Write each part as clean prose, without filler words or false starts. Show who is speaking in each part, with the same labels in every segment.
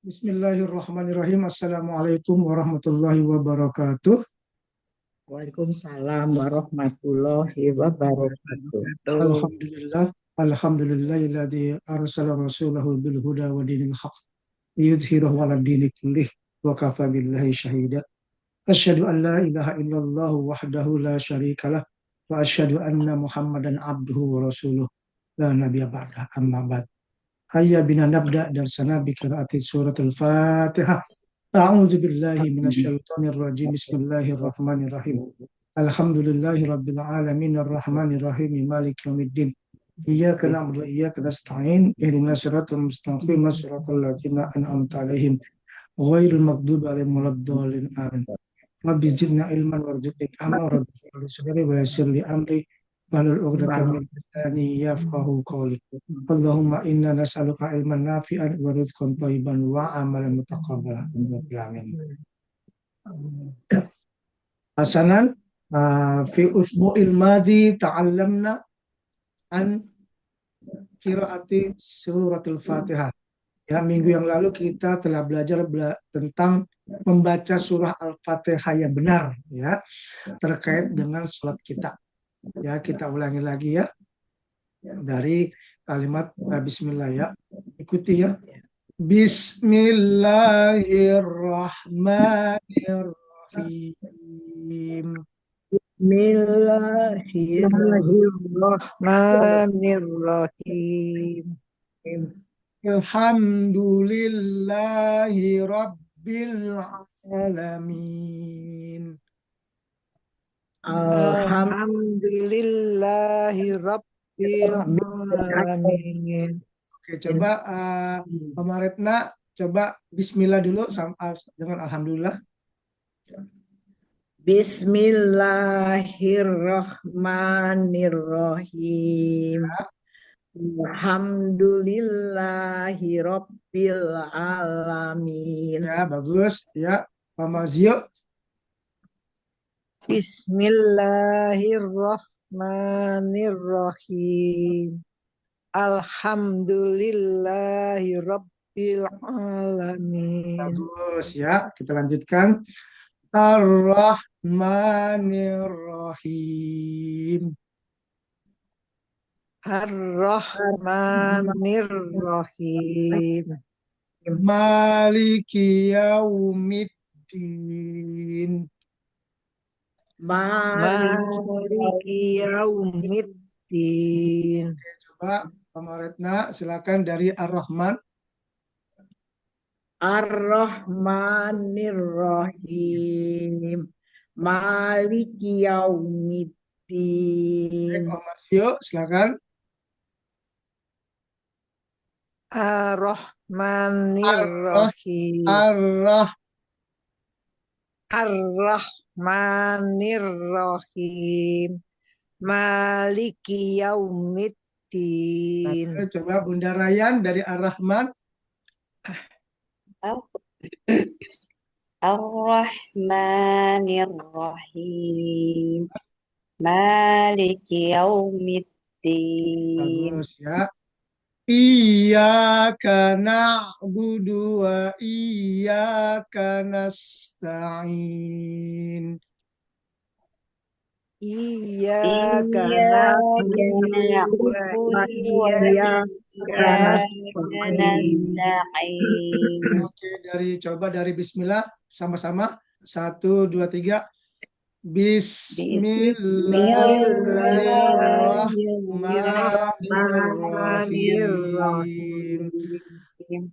Speaker 1: Bismillahirrahmanirrahim. Assalamualaikum warahmatullahi wabarakatuh.
Speaker 2: Waalaikumsalam warahmatullahi wabarakatuh.
Speaker 1: Alhamdulillah. Alhamdulillahilladzi arsala rasulahu bil huda wa dinil haq liyudhhirahu 'ala dini kullih wa kafa billahi syahida. Asyhadu an la ilaha illallah wahdahu la syarikalah wa asyhadu anna Muhammadan abduhu wa rasuluh la nabiyya ba'da amma ba'd. Hayya bina nabda darsana bi qiraati suratul Fatihah. A'udzu billahi minasyaitonir rajim. Bismillahirrahmanirrahim. Alhamdulillahi rabbil alamin arrahmanir rahim maliki yaumiddin. Iyyaka na'budu wa iyyaka nasta'in. Ihdinas siratal mustaqim siratal ladzina an'amta 'alaihim ghairil maghdubi 'alaihim waladdallin. Amin. Rabbi zidna ilman warzuqni fahma rabbi shrah li sadri wa yassir li amri wahlul 'uqdatam min lisani yafqahu qawli. Allahumma inna nas'aluka ilman nafi'an wa rizqan thayyiban wa amalan mutaqabbalan. Amin. Hasanan fi usbu'il madi ta'allamna an qiraati suratul Fatihah. Ya, minggu yang lalu kita telah belajar tentang membaca surah Al-Fatihah yang benar, ya, terkait dengan sholat kita. Ya, kita ulangi lagi ya, dari kalimat Bismillah ya. Ikuti ya. Bismillahirrahmanirrahim.
Speaker 2: Bismillahirrahmanirrahim.
Speaker 1: Alhamdulillahi Rabbil Alamin.
Speaker 2: Alhamdulillahi Rabbil Alamin.
Speaker 1: Oke, coba Mama Retna, coba Bismillah dulu dengan Alhamdulillah.
Speaker 2: Bismillahirrahmanirrahim. Alhamdulillahi Rabbil Alamin.
Speaker 1: Ya, bagus. Ya, Mama Zio.
Speaker 2: Bismillahirrahmanirrahim. Alhamdulillahi Rabbil Alamin.
Speaker 1: Bagus ya. Kita lanjutkan. Ar-Rahmanir-Rahim.
Speaker 2: Ar-Rahmanir-Rahim.
Speaker 1: Maliki Yaumiddin.
Speaker 2: Maliki Yaumiddin.
Speaker 1: Coba Mama Retna, silakan dari Ar-Rahman.
Speaker 2: Ar-Rahmanir-Rahim. Maliki Yaumiddin.
Speaker 1: Om Masio, silakan.
Speaker 2: Ar-Rahmanir-Rahim. Ar-Rahmanir-Rahim. Maliki Yaumiddin.
Speaker 1: Coba Bunda Rayan dari Ar-Rahman.
Speaker 3: Ar-Rahmanir-Rahim. Maliki Yaumiddin.
Speaker 1: Bagus ya. Iyyaka na'budu wa iyyaka nasta'in.
Speaker 2: Iyyaka na'budu wa iyyaka nasta'in.
Speaker 1: Oke, coba dari Bismillah sama-sama. 1, 2, 3. Bismillahirrahmanirrahim.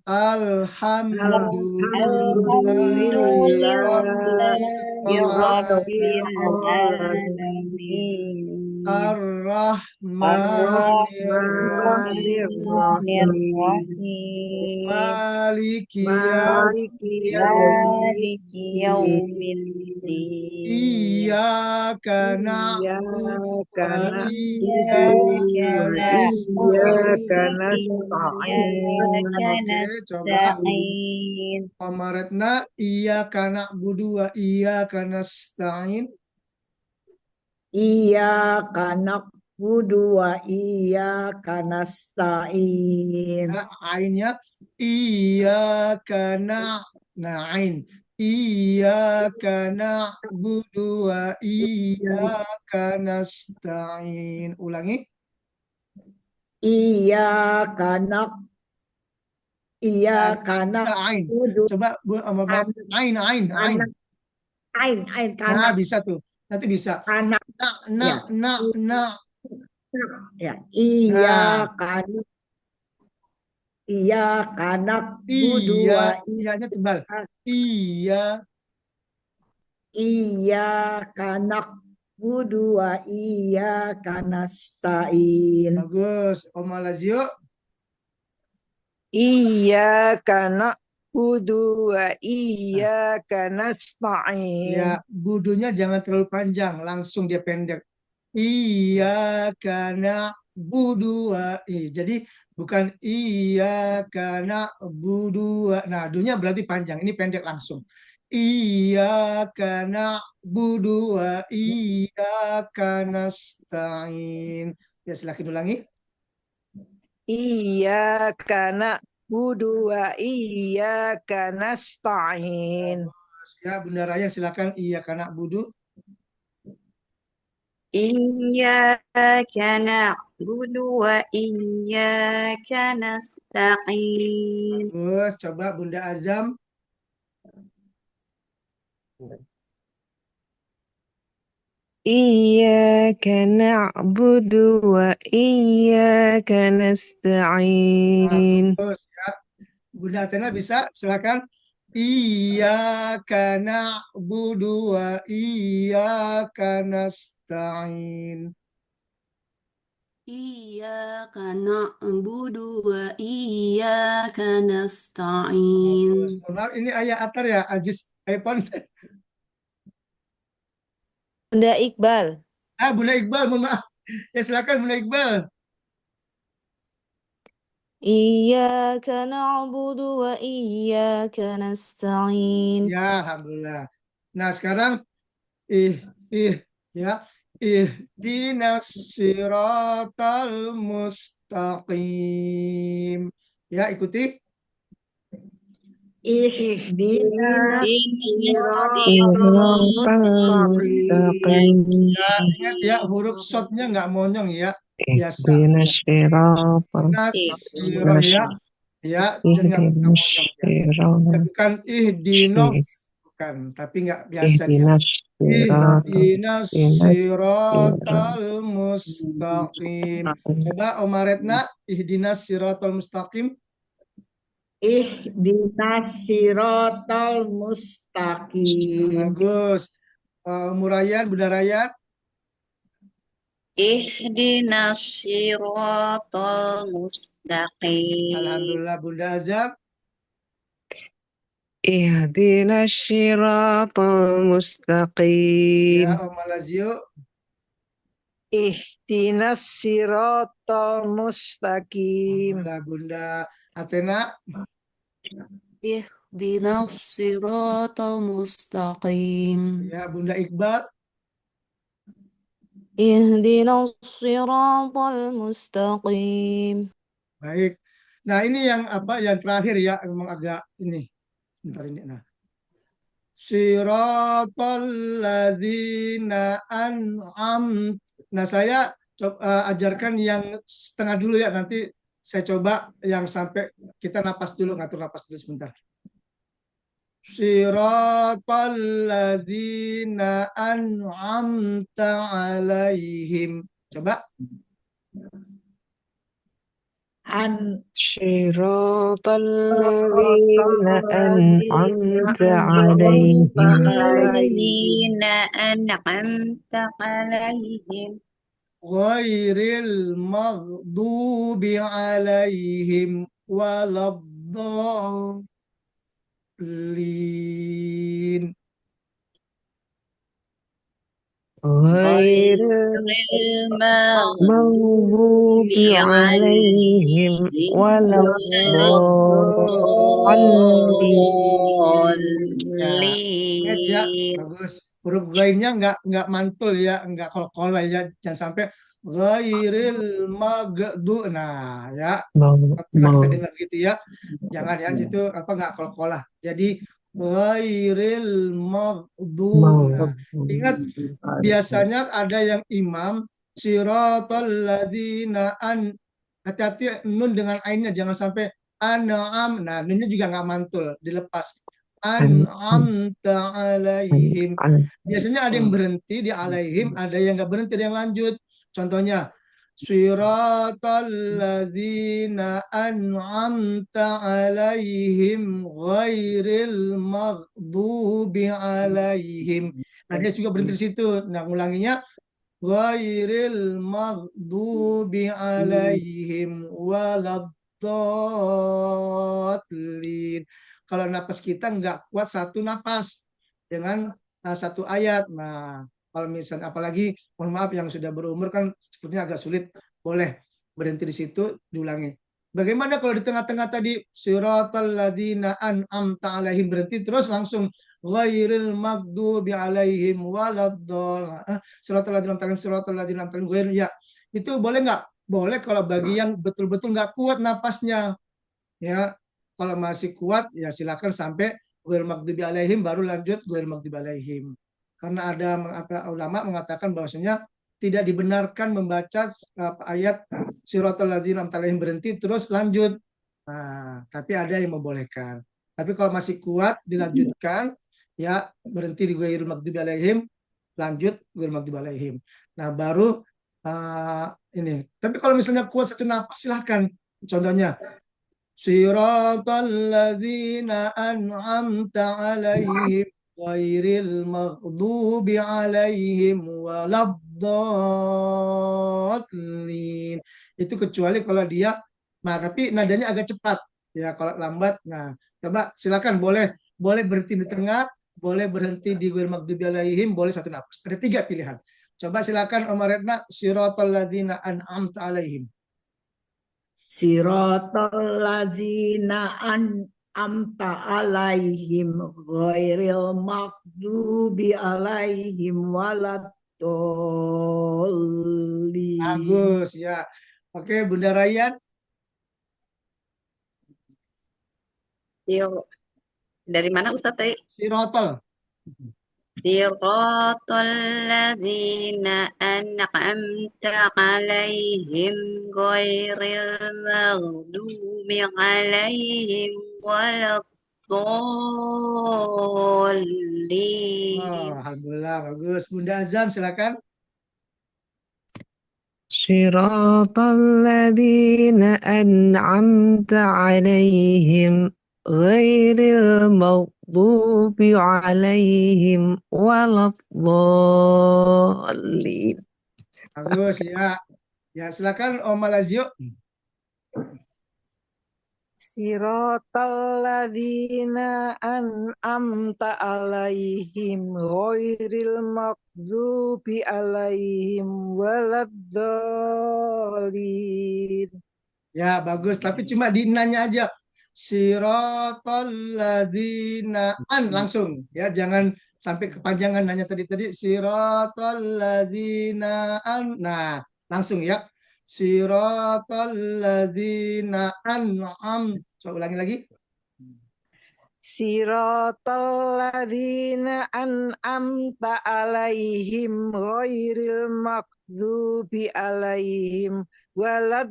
Speaker 3: Alhamdulillahirrahmanirrahim.
Speaker 1: Ar-Rahmanirrahim. Maliki
Speaker 3: Yaumiddin.
Speaker 1: Iyyaka na'budu wa
Speaker 2: Iyyaka
Speaker 3: nasta'in.
Speaker 1: Mama Retna, iyyaka na'budu wa iyyaka nasta'in.
Speaker 2: Iyyaka na'budu wa iyyaka nasta'in.
Speaker 1: Ainnya Iyyaka na'in. Iyyaka na'budu wa iyyaka nasta'in. Ulangi.
Speaker 2: Iya kanak, iya
Speaker 1: Nah,
Speaker 2: kanak
Speaker 1: bisa ain.
Speaker 2: kudu
Speaker 1: Coba
Speaker 2: an,
Speaker 1: ain, ain, ain.
Speaker 2: kanak, ain
Speaker 1: Nah,
Speaker 2: kanak,
Speaker 1: bisa tuh. Nanti bisa.
Speaker 2: kanak
Speaker 1: Nak,
Speaker 2: ya.
Speaker 1: nak, nak, nak.
Speaker 2: Ya, iya
Speaker 1: Nah,
Speaker 2: kanak, iya kanak budu
Speaker 1: iya,
Speaker 2: wa
Speaker 1: iyanya tebal. Iya,
Speaker 2: iya kanak budu wa iya kanastain.
Speaker 1: bagus. Om Lazio,
Speaker 4: Iyyaka na'budu wa
Speaker 1: nah,
Speaker 4: iyyaka nasta'in.
Speaker 1: ya, budunya jangan terlalu panjang, langsung dia pendek. Iya karena budua. Jadi bukan iya karena budua. Nah, dunya berarti panjang. Ini pendek langsung. Iya karena budua. Iya karena stain. Ya, silakan ulangi.
Speaker 4: Iyyaka na'budu wa iyyaka nasta'in.
Speaker 1: Bagus. Ya, Bunda Raya silakan. Iya karena budu.
Speaker 3: إياك نعبد وإياك نستعين
Speaker 1: Bagus. Coba Bunda Azam.
Speaker 5: Iyyaka na'budu wa iyyaka nasta'in.
Speaker 1: Bagus. Ya. Bunda Athena bisa, silakan. Iyyaka na'budu wa iyyaka nasta'in.
Speaker 6: إياك نعبد وإياك نستعين.
Speaker 1: Bagus. Mohon maaf, ini ayah Atar ya, Aziz Aipon.
Speaker 5: Bunda Iqbal.
Speaker 1: Bunda Iqbal, mohon maaf. Ya silakan Bunda Iqbal.
Speaker 5: Iyyaka na'budu wa iyyaka nasta'in.
Speaker 1: Ya, alhamdulillah. Nah, sekarang ya, ihdinas siratal mustaqim. Ya, ikuti.
Speaker 2: Ihdina
Speaker 5: Mustaqim.
Speaker 1: Ya, ingat ya, huruf shotnya nggak monyong ya. Biasa.
Speaker 5: Ihdinas siratal
Speaker 1: Nasiro ya. Ya, jadi nggak monyong ya. Bukan ihdinos, bukan. Tapi nggak biasa dia. Ihdinas siratal mustaqim. Coba Omar Retna, ihdinas siratal mustaqim.
Speaker 2: ihdinas siratal mustaqim.
Speaker 1: Bagus. Murayan, Bunda Rayan.
Speaker 3: اهدنا الصراط المستقيم
Speaker 1: Alhamdulillah, Bunda Azam.
Speaker 5: Ihdinas siratal mustaqim.
Speaker 1: Ya, Om Lazio.
Speaker 4: Ihdinas siratal mustaqim.
Speaker 1: Alhamdulillah, Bunda Athena.
Speaker 6: اهدنا الصراط المستقيم.
Speaker 1: Ya, Bunda Iqbal.
Speaker 5: Ihdinas siratal mustaqim.
Speaker 1: Baik. Nah, ini yang apa? Yang terakhir ya, memang agak ini. Sebentar ini. Nah, siratal ladzina an'am. Nah, saya ajarkan yang setengah dulu ya. Nanti saya coba yang sampai kita napas dulu, ngatur napas dulu sebentar. Siratal ladzina an'amta alaihim. Coba.
Speaker 5: Siratal ladzina an'amta alaihim.
Speaker 3: الذين أنعمت عليهم
Speaker 1: Ghairil maghdubi alaihim waladdallin.
Speaker 5: Ghairil maghdubi alaihim waladdallin.
Speaker 1: Ya, ingat ya, bagus. Huruf ghainnya nggak mantul ya, nggak kol-kol ya, jangan sampai ghairil magdu. Nah, ya pernah kita dengar gitu ya. Jangan ya itu apa nggak kol-kolah. Jadi ghairil magdu. Nah, ingat biasanya ada yang imam siratal ladzina an, hati-hati nun dengan ainnya jangan sampai an'am. Nah, nunnya juga nggak mantul, dilepas. An'amta alaihim. Biasanya ada yang berhenti di alaihim, ada yang nggak berhenti, ada yang lanjut. Contohnya, siratal ladzina an'amta alaihim ghairil maghdubi alaihim. Nah, dia juga berhenti di situ. Nah, ulanginya ghairil maghdubi alaihim waladdallin. Kalau napas kita nggak kuat satu napas dengan satu ayat. Nah, kalau misalnya apalagi mohon maaf yang sudah berumur kan sepertinya agak sulit, boleh berhenti di situ diulangi. Bagaimana kalau di tengah-tengah tadi siratal ladzina an'amta alaihim berhenti terus langsung ghairil maghdubi alaihim waladdallin. Siratal ladzina an'amta alaihim siratal ladzina an'amta alaihim. Ya, itu boleh nggak? Boleh kalau bagi yang betul-betul nggak kuat napasnya. Ya, kalau masih kuat ya silakan sampai ghairil maghdubi alaihim baru lanjut ghairil maghdubi alaihim. Karena ada ulama mengatakan bahwasanya tidak dibenarkan membaca ayat siratal ladzina an'amta alaihim berhenti terus lanjut. Nah, tapi ada yang membolehkan. Tapi kalau masih kuat dilanjutkan ya berhenti di ghairil maghdubi alaihim, lanjut ghairil maghdubi alaihim. Nah, baru ini. Tapi kalau misalnya kuat satu napas silahkan. Contohnya siratal ladzina an'amta alaihim ghairil maghdubi alaihim waladdallin. Itu kecuali kalau dia, nah tapi nadanya agak cepat ya. Kalau lambat, nah coba silakan boleh berhenti di tengah, boleh berhenti di ghairil maghdubi alaihim, boleh satu nafas. Ada 3 pilihan. Coba silakan Omar Retna, siratal ladzina an'amta alaihim.
Speaker 2: Siratal ladzina an'amta alaihim ghairil maghdubi alaihim waladdallin.
Speaker 1: Bagus ya. Oke, Bunda Rayyan.
Speaker 3: Dari mana Ustaz tadi?
Speaker 1: Siratal.
Speaker 3: Siratal ladzina an'amta alaihim ghairil maghdubi alaihim waladdallin.
Speaker 1: Alhamdulillah, bagus. Bunda Azam, silakan.
Speaker 5: صراط الذين أنعمت عليهم غير المغضوب عليهم ولا الضالين.
Speaker 1: Bagus ya. Ya, silakan Om Malazio.
Speaker 4: Siratal ladzina an'amta alaihim ghairil maghdubi alaihim waladdallin.
Speaker 1: Ya, bagus. Tapi cuma di nanya aja. Siratal ladzina an langsung ya, jangan sampai kepanjangan nanya tadi siratal ladzina an. Nah, langsung ya. Siratal ladzina an'am. Coba ulangi lagi.
Speaker 4: Siratal ladzina an'amta alaihim ghairil maghdubi alaihim waladdallin.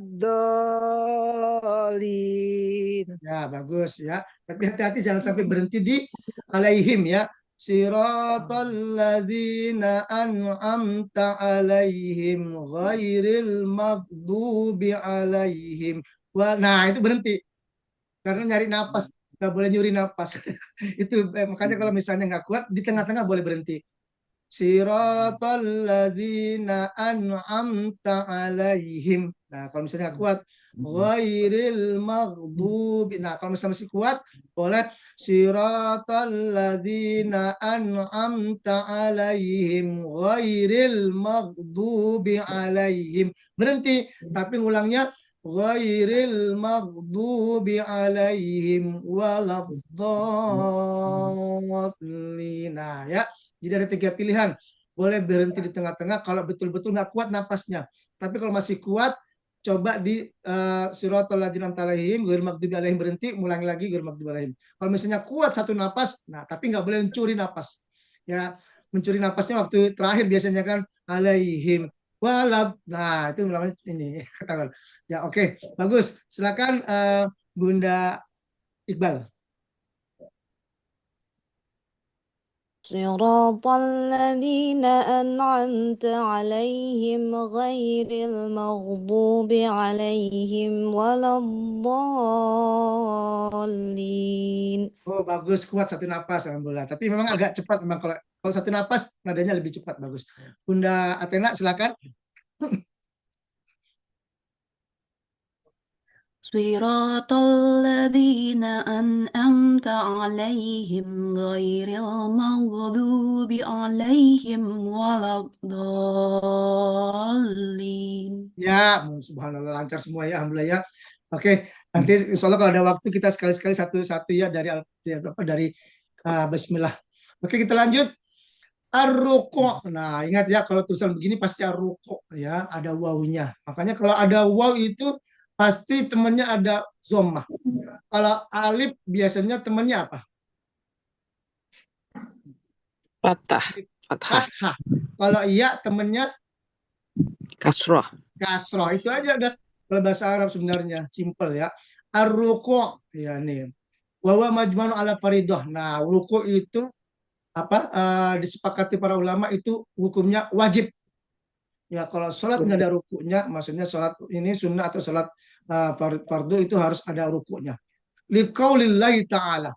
Speaker 1: Ya, bagus ya. Tapi hati-hati jangan sampai berhenti di alaihim ya. Siratal ladzina an'amta alaihim ghairil maghdubi alaihim. Nah, itu berhenti. Karena nyari napas, nggak boleh nyuri napas. Itu makanya kalau misalnya nggak kuat di tengah-tengah boleh berhenti. Siratal ladzina an'amta alaihim. Nah, kalau misalnya nggak kuat ghairil maghdubi. Nah, kalau misalnya masih kuat boleh siratal ladzina an'amta alaihim ghairil maghdubi alaihim. Berhenti, tapi ngulangnya ghairil maghdubi alaihim waladdallin. Nah, ya. Jadi ada 3 pilihan. Boleh berhenti di tengah-tengah kalau betul-betul nggak kuat napasnya. Tapi kalau masih kuat, coba di siratal ladzina an'amta 'alaihim ghairil maghdubi 'alaihim, berhenti, ulangi lagi ghairil maghdubi 'alaihim. Kalau misalnya kuat satu napas, nah tapi nggak boleh mencuri napas. Ya, mencuri napasnya waktu terakhir biasanya kan alaihim walab. Nah, itu namanya ini katakan. Ya, oke. Bagus. Silakan Bunda Iqbal.
Speaker 6: صراط الذين أنعمت عليهم غير المغضوب عليهم ولا الضالين.
Speaker 1: Oh, bagus, kuat satu napas, alhamdulillah. Tapi memang agak cepat memang kalau satu napas nadanya lebih cepat, bagus. Bunda Athena, silakan.
Speaker 6: صراط الذين أنعمت عليهم غير المغضوب عليهم ولا الضالين.
Speaker 1: Ya, subhanallah, lancar semua ya, alhamdulillah ya. Oke, nanti insya Allah kalau ada waktu kita sekali-sekali satu-satu ya dari Bismillah. Oke, kita lanjut. Ar-ruku'. Nah, ingat ya, kalau tulisan begini pasti ar-ruku' ya, ada wawunya. Makanya kalau ada waw itu pasti temannya ada dhammah. Kalau alif biasanya temannya apa?
Speaker 4: Fathah.
Speaker 1: Fathah. Kalau iya temannya
Speaker 4: Kasroh.
Speaker 1: kasroh. Itu aja udah kalau bahasa Arab sebenarnya simple ya. Ar-ruku' ya nih. Wa huwa majma'un ala faridah. Nah, ruku' itu disepakati para ulama itu hukumnya wajib. Ya, kalau sholat nggak ada rukunya, maksudnya sholat ini sunnah atau sholat fardu itu harus ada rukunya. Liqaulillahi ta'ala,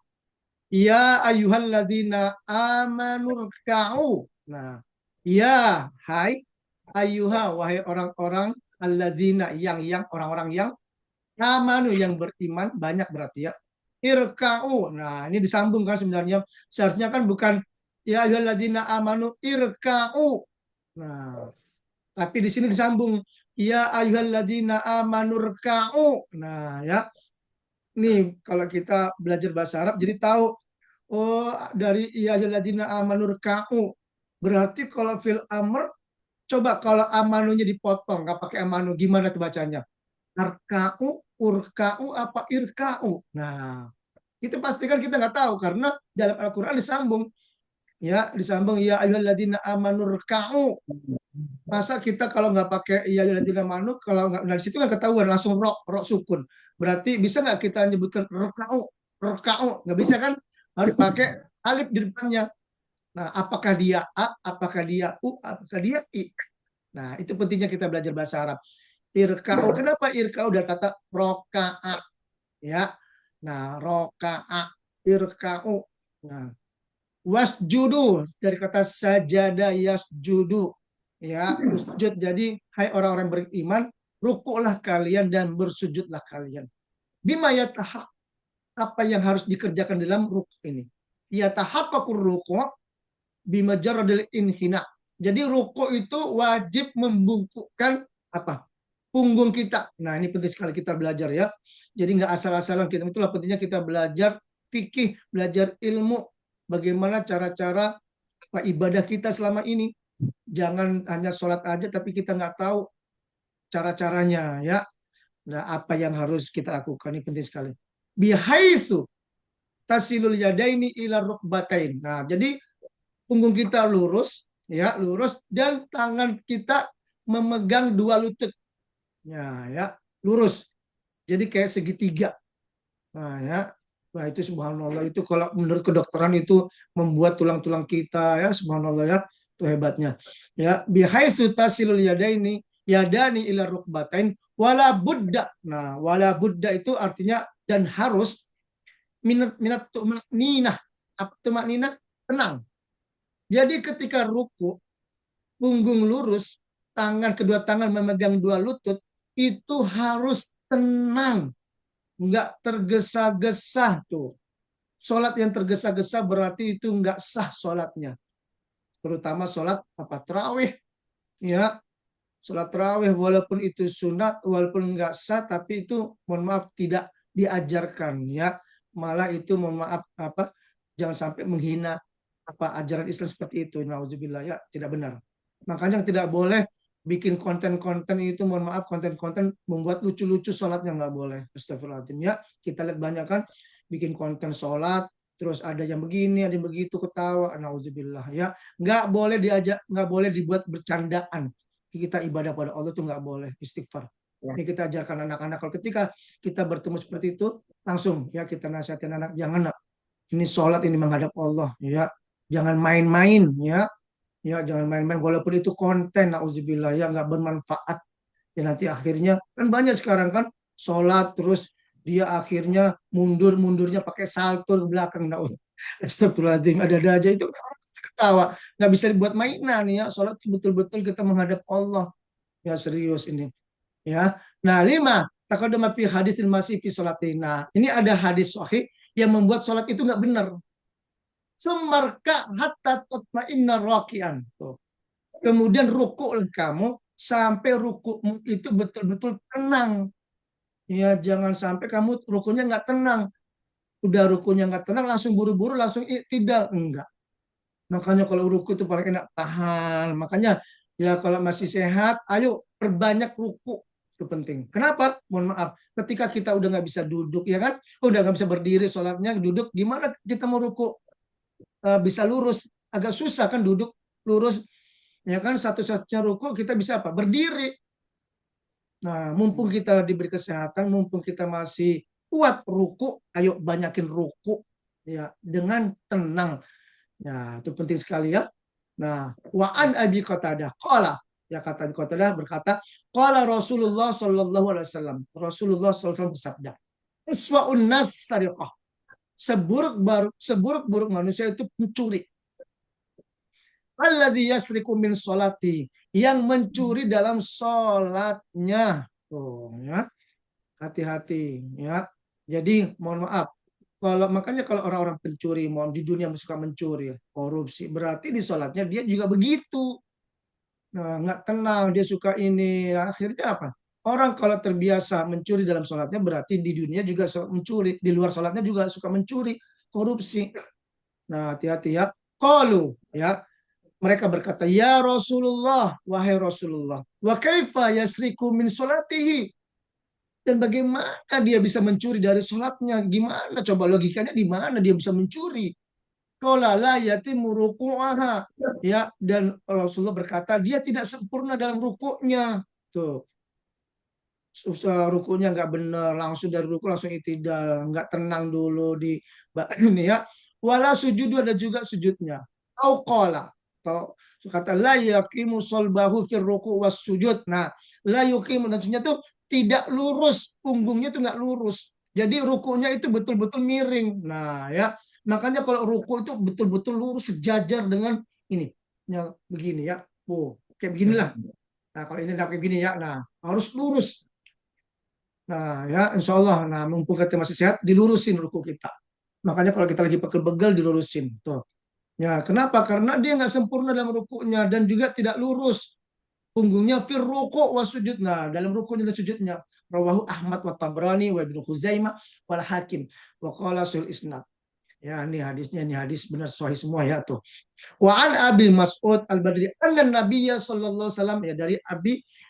Speaker 1: ya ayyuhalladzina amanu rka'u. Nah, ya hai ayyuha, wahai orang-orang alladzina yang orang-orang yang amanu, yang beriman, banyak berarti ya. Irka'u. Nah, ini disambungkan sebenarnya. Seharusnya kan bukan ya ayyuhalladzina amanu irka'u. Nah, tapi di sini disambung ya ayyuhalladzina amanu rka'u. Nah, ya. Nih kalau kita belajar bahasa Arab jadi tahu oh dari ya ayyuhalladzina amanu rka'u. Berarti kalau fil amr coba kalau amanunya dipotong nggak pakai amanu gimana tuh bacanya? Arka'u, urka'u apa irka'u. Nah, itu pastikan kita nggak tahu karena dalam Al-Qur'an disambung ya ayyuhalladzina amanu rka'u. Masa kita kalau nggak pakai ya ayyuhalladzina amanu, kalau nggak dari situ kan ketahuan langsung rok sukun. Berarti bisa nggak kita nyebutkan rka'u? Nggak bisa kan? Harus pakai alif di depannya. Nah, apakah dia a, apakah dia u, apakah dia i? Nah, itu pentingnya kita belajar bahasa Arab. Irka'u, kenapa irka'u dari kata roka'a ya. Nah, roka'a, irka'u. Nah, wasjudu dari kata sajada yasjudu ya, usjud. Jadi hai orang-orang beriman, rukuklah kalian dan bersujudlah kalian. Bima yatahaq, apa yang harus dikerjakan dalam rukuk ini? Yatahaqqaqur rukuk bima jaradil inhina. Jadi rukuk itu wajib membungkukkan apa? Punggung kita. Nah, ini penting sekali kita belajar ya. Jadi nggak asal-asalan kita. Itulah pentingnya kita belajar fikih, belajar ilmu, bagaimana cara-cara ibadah kita selama ini. Jangan hanya sholat aja tapi kita nggak tahu cara-caranya ya. Nah, apa yang harus kita lakukan ini penting sekali. Bihaisu tasilul yadaini ila rukbatain. Nah, jadi punggung kita lurus ya, lurus dan tangan kita memegang dua lutut. Ya, lurus. Jadi kayak segitiga. Nah, ya. Nah, itu subhanallah itu kalau menurut kedokteran itu membuat tulang-tulang kita ya, subhanallah ya, itu hebatnya. Ya, bihaisu tasilul yadani ila rukbatain wala budda. Nah, wala budda itu artinya dan harus minat tumakninah. Apa tumakninah? Tenang. Jadi ketika ruku, punggung lurus, kedua tangan memegang dua lutut, itu harus tenang, nggak tergesa-gesa tuh. Sholat yang tergesa-gesa berarti itu nggak sah sholatnya. Terutama sholat tarawih, ya. Sholat tarawih walaupun itu sunat, walaupun nggak sah, tapi itu mohon maaf tidak diajarkan, ya. Malah itu mohon maaf jangan sampai menghina ajaran Islam seperti itu. Nauzubillah ya, tidak benar. Makanya tidak boleh bikin konten-konten itu, mohon maaf, konten-konten membuat lucu-lucu sholatnya nggak boleh. Astagfirullahaladzim ya. Kita lihat banyak kan bikin konten sholat, terus ada yang begini, ada yang begitu, ketawa, nauzubillah ya. Nggak boleh diajak, nggak boleh dibuat bercandaan. Kita ibadah pada Allah tuh nggak boleh, istighfar. Ini kita ajarkan anak-anak, kalau ketika kita bertemu seperti itu, langsung ya kita nasihatin anak, jangan nak, ini sholat, ini menghadap Allah ya, jangan main-main ya. Ya, jangan main-main walaupun itu konten, nauzubillah ya, nggak bermanfaat. Ya nanti akhirnya kan banyak sekarang kan sholat terus dia akhirnya mundurnya pakai salto ke belakang. Astagfirullahaladzim, ada aja itu ketawa. Nggak bisa dibuat mainan ya. Sholat itu betul-betul kita menghadap Allah. Ya serius ini. Ya. Nah 5, taqaddama fi hadisil masih fi sholatina. Ini ada hadis sahih yang membuat sholat itu nggak benar. Semarka hatta tatma'inna raki'an. Kemudian rukuklah kamu sampai rukukmu itu betul-betul tenang. Ya, jangan sampai kamu rukunya nggak tenang. Udah rukunya nggak tenang, langsung buru-buru, langsung tidak. Enggak. Makanya kalau ruku itu paling enak tahan. Makanya ya kalau masih sehat, ayo perbanyak ruku. Itu penting. Kenapa? Mohon maaf. Ketika kita udah nggak bisa duduk, ya kan? Udah nggak bisa berdiri, sholatnya duduk. Gimana kita mau ruku? Bisa lurus, agak susah kan duduk lurus, ya kan? Satu-satunya ruku kita bisa apa? Berdiri. Nah, mumpung kita diberi kesehatan, mumpung kita masih kuat ruku, ayo banyakin ruku ya dengan tenang. Ya, itu penting sekali ya. Nah, wa an Abi Qatadah qala, ya kata Abi Qatadah berkata, qala Rasulullah sallallahu alaihi wasallam. Rasulullah sallallahu alaihi wasallam bersabda, "Iswa'un nas sariqah." Seburuk-buruk manusia itu pencuri. Alladzi yasriku min sholati, yang mencuri dalam sholatnya. Oh ya, hati-hati ya. Jadi mohon maaf, makanya kalau orang-orang pencuri, mohon di dunia suka mencuri, korupsi, berarti di sholatnya dia juga begitu. Nah, nggak tenang, dia suka ini. Akhirnya apa? Orang kalau terbiasa mencuri dalam sholatnya, berarti di dunia juga mencuri. Di luar sholatnya juga suka mencuri, korupsi. Nah, hati-hati ya. Qalu, ya. Mereka berkata, ya Rasulullah, wahai Rasulullah, wa kaifa yasriku min sholatihi. Dan bagaimana dia bisa mencuri dari sholatnya? Gimana? Coba logikanya di mana dia bisa mencuri? Qala la yatimu ruku'aha. Ya, dan Rasulullah berkata, dia tidak sempurna dalam rukuknya. Tuh. Susah rukunya nggak benar, langsung dari ruku langsung itidal, nggak tenang dulu di ini ya. Wala sujud, ada juga sujudnya. Au qala, atau kata la yaqimu solbahu fir ruku was sujud. Nah, la yaqimu maksudnya tuh tidak lurus, punggungnya tuh nggak lurus. Jadi rukunya itu betul-betul miring. Nah, ya. Makanya kalau ruku itu betul-betul lurus sejajar dengan ini. Ya, begini ya. Oh, kayak beginilah. Nah, kalau ini kayak begini ya. Nah, harus lurus. Nah, ya, insya Allah. Nah, mumpung kita masih sehat, dilurusin ruku kita. Makanya kalau kita lagi pegel-pegel, dilurusin. Tuh. Ya, kenapa? Karena dia nggak sempurna dalam rukunya dan juga tidak lurus. Punggungnya fir ruku wa sujud. Nah, dalam rukunya dan sujudnya. Rawahu Ahmad wa Tabrani wa Ibnu Khuzaimah wal Hakim wa qala sul isnad. Ya, ini hadisnya, ini hadis benar sahih semua ya tuh. Wa an Abi Mas'ud Al-Badri anna Nabiyya sallallahu alaihi wasallam, ya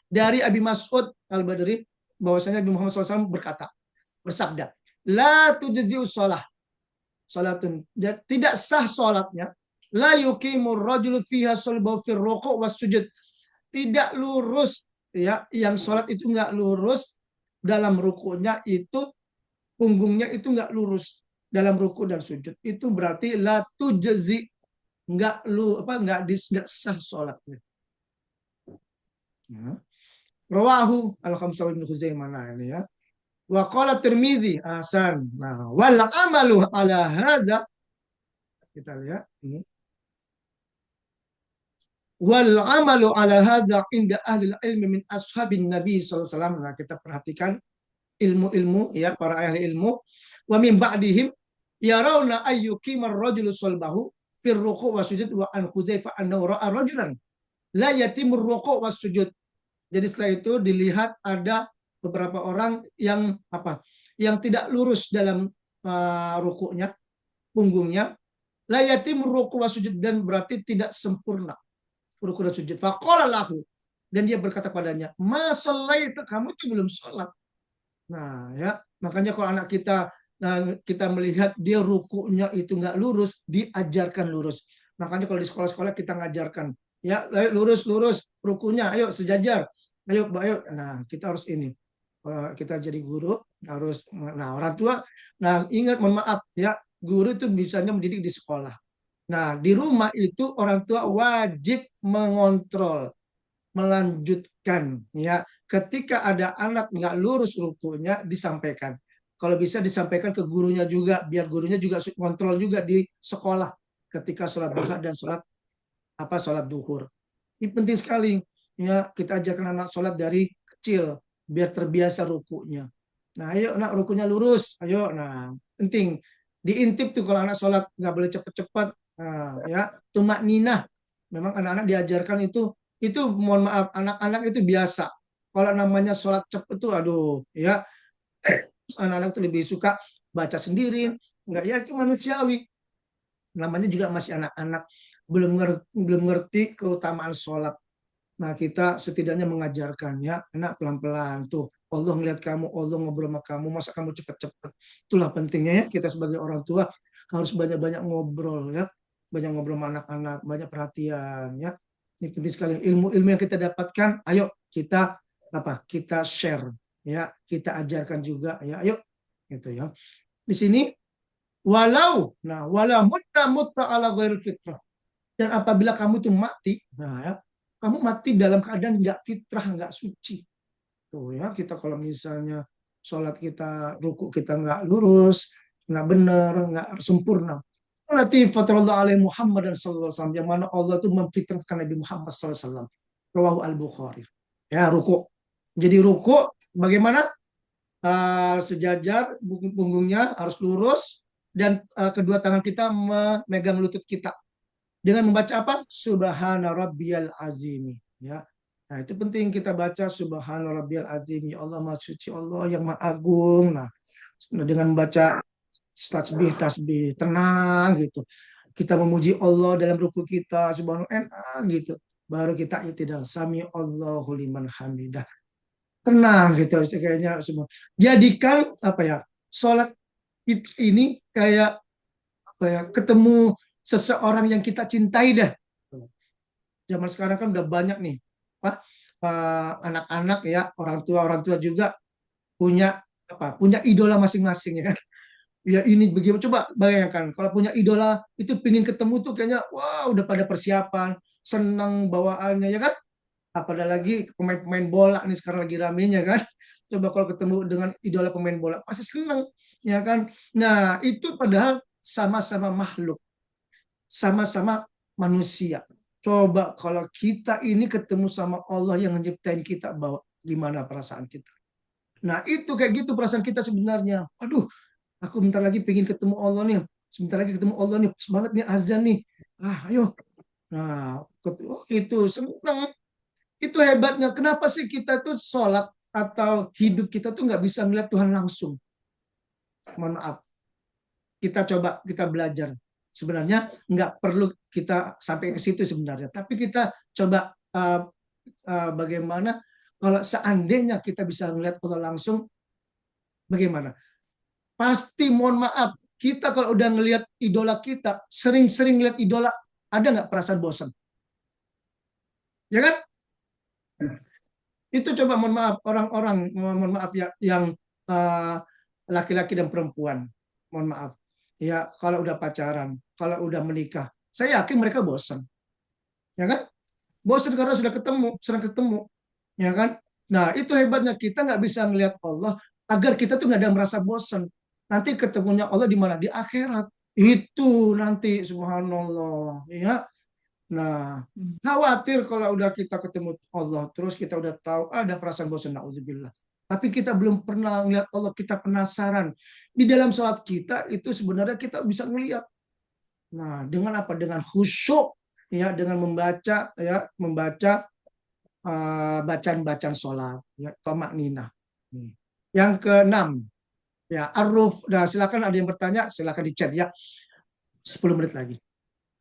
Speaker 1: dari Abi Mas'ud Al-Badri bahwasanya Nabi Muhammad SAW berkata, bersabda, la tujzi'u shalah, salatun, tidak sah salatnya, la yuqimur rajulu fiha sulbahu fir ruku' was sujud, tidak lurus ya, yang salat itu nggak lurus dalam rukunya itu, punggungnya itu nggak lurus dalam ruku dan sujud, itu berarti la tujzi, nggak sah salatnya. Ya. Rawahu al-khamsah Ibnu Khuzaimah, nah ini ya. Wa qala Tirmidzi hasan. Nah, wal amalu ala hadza, kita lihat ini. Wal amalu ala hadza inda ahli ilmi min ashabin Nabi sallallahu alaihi wasallam. Nah, kita perhatikan ilmu-ilmu ya, para ahli ilmu. Wa min ba'dihim yarawna ayyukimar rajulu salbahu fir ruku' wa sujud wa an Hudzaifah annahu ra'a rajulan la yatimur ruku' was sujud. Jadi setelah itu dilihat ada beberapa orang yang yang tidak lurus dalam rukuknya, punggungnya, la yatimur ruku' was sujud, dan berarti tidak sempurna ruku' dan sujud. Faqala lahu, dan dia berkata padanya, ma shallaita, kamu itu belum sholat. Nah, ya, makanya kalau anak kita kita melihat dia rukunya itu nggak lurus, diajarkan lurus. Makanya kalau di sekolah-sekolah kita ngajarkan, ya, ayo lurus lurus rukunya, ayo sejajar, ayo, ayo. Nah, kita harus ini. Kita jadi guru harus, nah orang tua, nah ingat, mohon maaf ya, guru itu bisanya mendidik di sekolah. Nah, di rumah itu orang tua wajib mengontrol, melanjutkan, ya. Ketika ada anak nggak lurus rukunya, disampaikan. Kalau bisa disampaikan ke gurunya juga, biar gurunya juga kontrol juga di sekolah ketika sholat duha dan sholat duhur. Ini penting sekali, ya, kita ajarkan anak sholat dari kecil biar terbiasa rukunya. Nah, ayo nak, rukunya lurus, ayo. Nah, penting diintip tuh kalau anak sholat, nggak boleh cepet-cepet. Nah, ya, tumak ninah. Memang anak-anak diajarkan itu mohon maaf, anak-anak itu biasa. Kalau namanya sholat cepet tuh, aduh, ya, anak-anak itu lebih suka baca sendiri. Enggak, ya, itu manusiawi. Namanya juga masih anak-anak, belum ngerti keutamaan sholat. Nah, kita setidaknya mengajarkan, ya, anak pelan-pelan tuh. Allah ngeliat kamu, Allah ngobrol sama kamu, masa kamu cepet-cepet. Itulah pentingnya, ya, kita sebagai orang tua harus banyak-banyak ngobrol, ya. Banyak ngobrol sama anak-anak, banyak perhatian, ya. Ini penting sekali. Ilmu-ilmu yang kita dapatkan, ayo kita share, ya. Kita ajarkan juga, ya. Ayo, gitu, ya. Di sini walau mutta ala ghairil fitrah. Dan apabila kamu itu mati, nah, ya, kamu mati dalam keadaan nggak fitrah, nggak suci. Tuh, ya, kita kalau misalnya sholat kita, ruku kita nggak lurus, nggak benar, nggak sempurna. Berarti fatrullah alaihi Muhammad sallallahu alaihi wasallam, yang mana Allah itu memfitrahkan Nabi Muhammad sallallahu alaihi wasallam. Rawahu al-Bukhari. Ya, ruku. Jadi ruku bagaimana? Sejajar, punggungnya harus lurus, dan kedua tangan kita memegang lutut kita. Dengan membaca apa? Subhana rabbiyal azimi. Ya. Nah, itu penting kita baca Subhana rabbiyal azimi. Ya Allah, Maha Suci Allah yang Maha Agung. Nah, dengan membaca tasbih tenang gitu. Kita memuji Allah dalam ruku kita, subhanallah, gitu. Baru kita i'tidal, sami Allahu liman hamidah. Tenang gitu kayaknya semua. Jadikan sholat ini kayak ketemu seseorang yang kita cintai dah. Zaman sekarang kan udah banyak nih, anak-anak, ya, orang tua juga punya idola masing-masing, ya kan. Ya, ini bagaimana, coba bayangkan kalau punya idola itu, pingin ketemu tuh kayaknya wah, udah pada persiapan, senang bawaannya, ya kan. Apalagi pemain bola nih sekarang lagi ramenya kan. Coba kalau ketemu dengan idola pemain bola pasti senang, ya kan. Nah, itu padahal sama-sama makhluk, sama-sama manusia. Coba kalau kita ini ketemu sama Allah yang menciptain kita, bahwa gimana perasaan kita. Nah, itu kayak gitu perasaan kita sebenarnya. Aduh, aku bentar lagi pengen ketemu Allah nih. Sebentar lagi ketemu Allah nih. Semangat nih azan nih. Ayo. Nah, itu senang. Itu hebatnya. Kenapa sih kita tuh sholat atau hidup kita tuh nggak bisa melihat Tuhan langsung? Mohon maaf. Kita belajar. Sebenarnya nggak perlu kita sampai ke situ sebenarnya. Tapi kita coba bagaimana kalau seandainya kita bisa melihat Allah langsung, bagaimana? Pasti, mohon maaf, kita kalau udah ngelihat idola kita, sering-sering lihat idola, ada nggak perasaan bosan? Ya kan? Itu coba, mohon maaf, orang-orang, mohon maaf ya, yang laki-laki dan perempuan, mohon maaf, ya, kalau udah pacaran, kalau udah menikah, saya yakin mereka bosan, ya kan? Bosan karena sudah sering ketemu, ya kan? Nah, itu hebatnya, kita nggak bisa melihat Allah agar kita tuh nggak ada merasa bosan. Nanti ketemunya Allah di mana? Di akhirat. Itu nanti, subhanallah, ya. Nah, khawatir kalau udah kita ketemu Allah, terus kita udah tahu ada perasaan bosan, na'udzubillah. Tapi kita belum pernah melihat Allah, kita penasaran. Di dalam sholat kita itu sebenarnya kita bisa melihat. Nah, dengan apa? Dengan khusyuk, ya, dengan membaca bacaan-bacaan sholat, ya, tamak ninah. Yang keenam, ya, aruf. Nah, silakan ada yang bertanya, silakan di chat, ya. 10 menit lagi.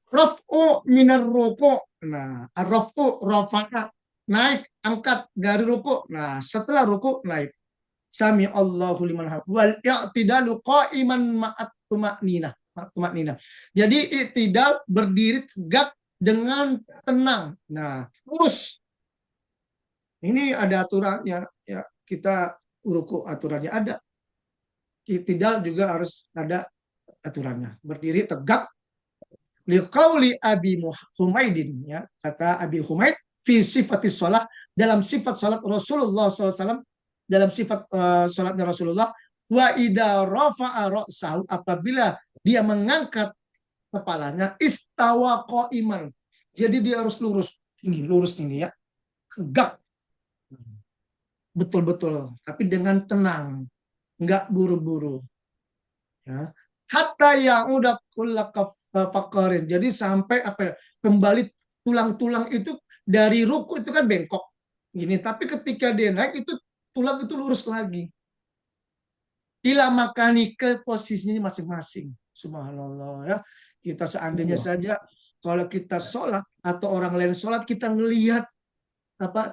Speaker 1: Raf'u minar ruku'. Nah, ar-raf'u rafa'a, naik angkat dari ruku. Nah, setelah ruku naik. Sami Allahu liman hamid. Wal i'tidalu qa'iman ma'at tuma'ninah. Jadi i'tidal berdiri tegak dengan tenang. Nah, lurus. Ini ada aturannya ya. Kita ruku aturannya ada. I'tidal juga harus ada aturannya. Berdiri tegak. Liqauli Abi Humaidin ya, kata Abi Humaid fi sifatis shalah, dalam sifat salat Rasulullah SAW, dalam sifat salatnya Rasulullah, wa idza rafa'a ra'sahu, apabila dia mengangkat kepalanya, istawa qa'iman. Jadi dia harus lurus ini ya, tegak. Betul-betul, tapi dengan tenang, enggak buru-buru. Ya. Hatta yang udah fakarin. Jadi sampai kembali tulang-tulang itu dari ruku itu kan bengkok gini, tapi ketika dia naik itu tulang itu lurus lagi. Ila makani, ke posisinya masing-masing. Subhanallah ya. Kita seandainya saja kalau kita sholat atau orang lain sholat, kita ngelihat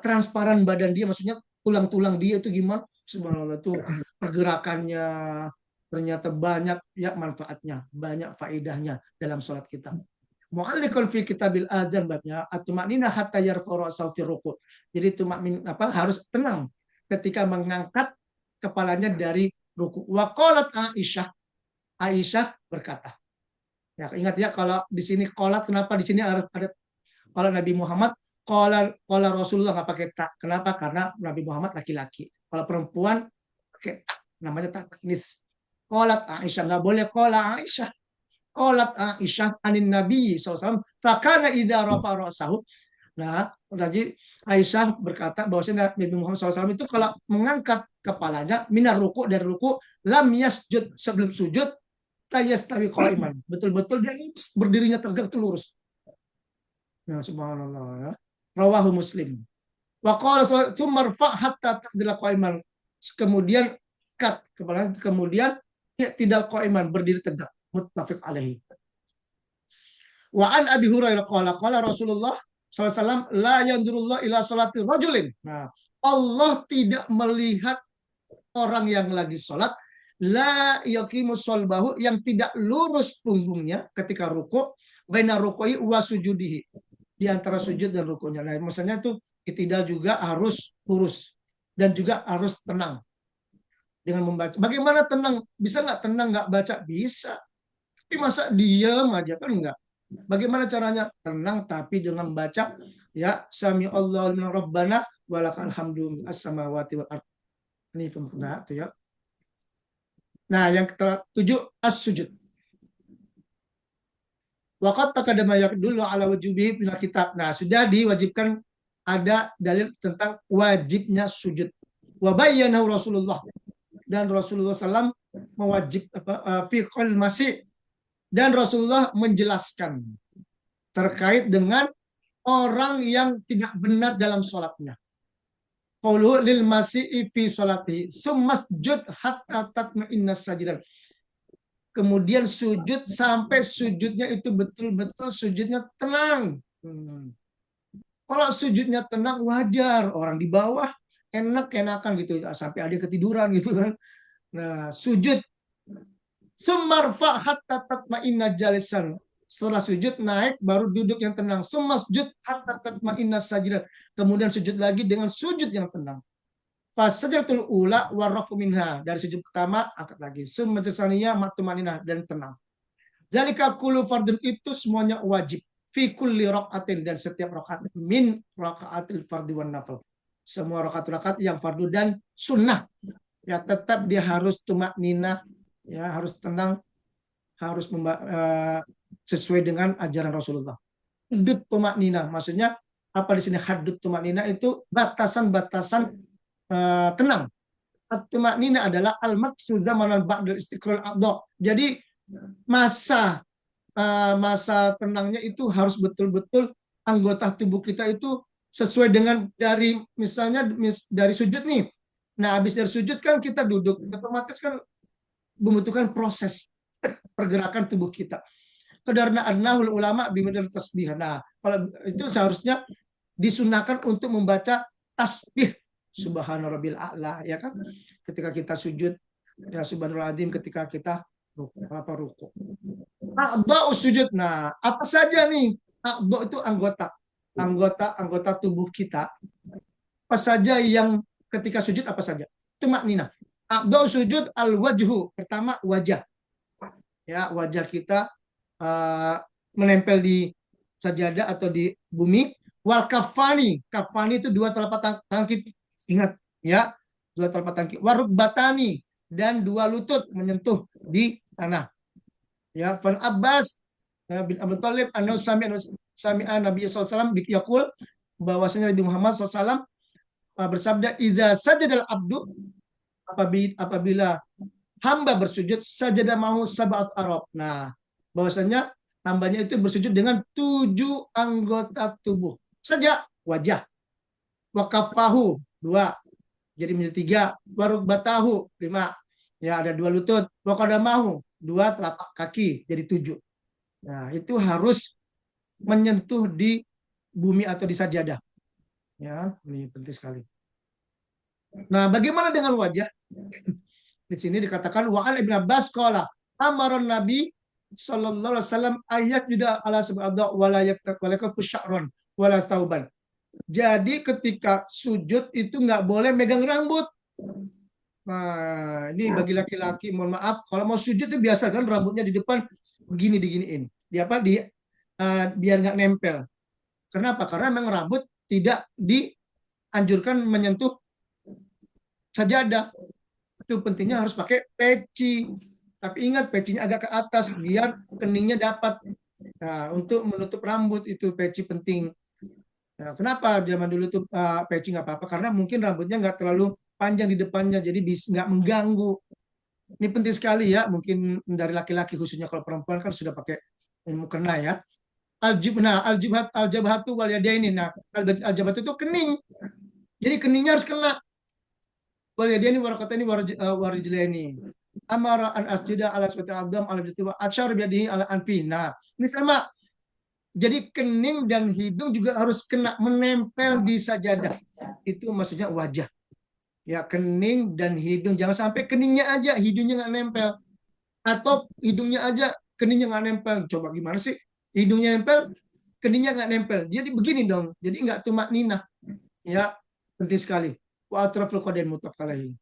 Speaker 1: transparan badan dia, maksudnya tulang-tulang dia itu gimana. Subhanallah, itu pergerakannya ternyata banyak ya manfaatnya, banyak faedahnya dalam sholat kita. Mu'alliqun fi kitabil adzan babnya at-tumanina hatta yarfa'u ra'sahu fi ruku'. Jadi harus tenang ketika mengangkat kepalanya dari ruku'. Wa qalat Aisyah berkata. Ya, ingat ya, kalau di sini qalat, kenapa di sini ada kalau Nabi Muhammad qala Rasulullah nggak pakai tak. Kenapa? Karena Nabi Muhammad laki-laki. Kalau perempuan pakai tak, namanya tak taknis. Qalat Aisyah, nggak boleh qala Aisyah. Qalat Aisyah anin Nabi SAW, fakana idza rafa ra'sahu. Nah, jadi Aisyah berkata bahwasanya Nabi Muhammad SAW itu kalau mengangkat kepalanya minar ruku, dari ruku, lam yasjud, sebelum sujud, tayastawi qa'iman. Betul-betul dia berdirinya tegak itu lurus. Nah, subhanallah ya. Rawahu Muslim. Wa qala tsumma rfa' hatta taqdila qa'iman. Kemudian kat kepala, kemudian tidak qa'iman, berdiri tegak. Muttafiq alaihi. Wa an Abi Hurairah qala Rasulullah SAW, la yanzurullah ila salati rajulin. Nah, Allah tidak melihat orang yang lagi sholat, la yaqimu solbahu, yang tidak lurus punggungnya ketika ruku', baina ruku'i wa sujudihi, di antara sujud dan ruku'nya. Nah, maksudnya itu i'tidal juga harus lurus dan juga harus tenang dengan membaca. Bagaimana tenang? Bisa nggak tenang nggak baca? Bisa. Tapi masa diam aja kan enggak. Bagaimana caranya? Tenang tapi dengan baca ya sami Allahu liman rabbana walakal hamdu as-samawati wal ardh. Ini pemakna itu ya. Nah, yang ketujuh as-sujud. Waqat taqaddama yadullu ala wujubihi fil kitab. Nah, sudah diwajibkan, ada dalil tentang wajibnya sujud. Wa bayyana Rasulullah, dan Rasulullah SAW mewajib fi qol masih, dan Rasulullah menjelaskan terkait dengan orang yang tidak benar dalam sholatnya. Qaulu lil masih fi sholati summasjud hatta tatma'inna sajidan. Kemudian sujud sampai sujudnya itu betul-betul sujudnya tenang. Kalau sujudnya tenang wajar, orang di bawah enak-enakan gitu, sampai ada ketiduran gitu kan. Nah, sujud sumarfa hatta tatma'inna jalisan. Setelah sujud naik baru duduk yang tenang. Sumasjud hatta tatma'inna sajidan. Kemudian sujud lagi dengan sujud yang tenang. Fasajdatul ula warrafu minha, dari sujud pertama angkat lagi. Sumajsaniyah matmaninah, dan tenang. Zalika kullu fardun, itu semuanya wajib. Fi kulli raqatin, dan setiap rakaat min raqaatil fardhi wan nafil. Semua rakaat-rakaat yang fardu dan sunnah. Ya, tetap dia harus tumakninah, ya harus tenang, harus sesuai dengan ajaran Rasulullah. Haddut tumakninah, maksudnya apa di sini haddut tumakninah? Itu batasan-batasan tenang. Tumakninah adalah al-maqsud zamanan ba'dal istiqrar adha. Jadi masa tenangnya itu harus betul-betul anggota tubuh kita itu sesuai dengan, dari misalnya dari sujud nih. Nah, habis dari sujud kan kita duduk, otomatis kan membutuhkan proses pergerakan tubuh kita. Qadarna annahul ulama bimidal tasbih. Nah, kalau itu seharusnya disunahkan untuk membaca tasbih subhana rabbil a'la, ya kan? Ketika kita sujud, ya subhanallahadzim, ketika kita ruku. A'dha'u sujud. Nah, apa saja nih? A'dha' itu anggota tubuh kita. Apa saja yang ketika sujud, apa saja? Tumakninah. A'dha'u sujud al-wajhu. Pertama, wajah. Ya, wajah kita menempel di sajadah atau di bumi. Wal kafani. Kafani itu dua telapak tangan kita. Ingat, ya. Dua telapak tangan kita. Warukbatani. Dan dua lutut menyentuh di tanah. Ya, Fan Abbas bin Abu Thalib annahu sami'a Nabi sallallahu alaihi wasallam yaqul, bahwasanya Nabi Muhammad SAW bersabda, idza sajadal abdu, apabila hamba bersujud, sajadah mahu sab'at arab. Nah, bahwasanya hambanya itu bersujud dengan 7 anggota tubuh saja. Wajah, wa kaffahu 2, jadi menjadi 3, wa rukbatahu 5, ya ada 2 lutut, wa qadamahu 2 telapak kaki, jadi 7. Nah, itu harus menyentuh di bumi atau di sajadah. Ya, ini penting sekali. Nah, bagaimana dengan wajah? Di sini dikatakan wa an Ibnu Abbas qala amaron Nabi sallallahu alaihi wasallam ayat yuda ala sab'adha wala yaktaku sya'ron wala tauban. Jadi ketika sujud itu nggak boleh megang rambut. Nah, ini bagi laki-laki, mohon maaf, kalau mau sujud itu biasa kan rambutnya di depan begini, diginiin. Biar nggak nempel. Kenapa? Karena memang rambut tidak dianjurkan menyentuh sajadah. Itu pentingnya harus pakai peci. Tapi ingat, pecinya agak ke atas biar keningnya dapat. Nah, untuk menutup rambut itu peci penting. Nah, kenapa zaman dulu tuh peci nggak apa-apa? Karena mungkin rambutnya nggak terlalu panjang di depannya, jadi nggak mengganggu. Ini penting sekali ya, mungkin dari laki-laki khususnya, kalau perempuan kan sudah pakai mukena ya. Al-jabhatu wal yadaini. Nah, al-jabhatu itu kening. Jadi keningnya harus kena. Wal yadaini warakataini warijlaini. Amara an asjuda ala suwati agam ala jati wa asyar biadihi ala anfi. Nah, ini sama. Jadi kening dan hidung juga harus kena, menempel di sajadah. Itu maksudnya wajah. Ya, kening dan hidung. Jangan sampai keningnya aja, hidungnya nggak nempel. Atau hidungnya aja, keningnya nggak nempel. Coba gimana sih? Hidungnya nempel, keningnya nggak nempel. Jadi begini dong. Jadi nggak tumakninah. Ya, penting sekali. Wa atraful qadain muttafaq alaihi.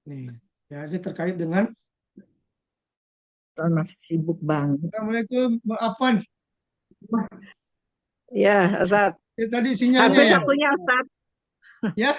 Speaker 1: Nih, ya, ini terkait dengan
Speaker 2: Masih sibuk banget.
Speaker 1: Assalamualaikum, Afwan.
Speaker 2: Ya, Ustaz.
Speaker 1: Tadi sinyalnya ya.
Speaker 2: Satunya Ustaz.
Speaker 1: Ya.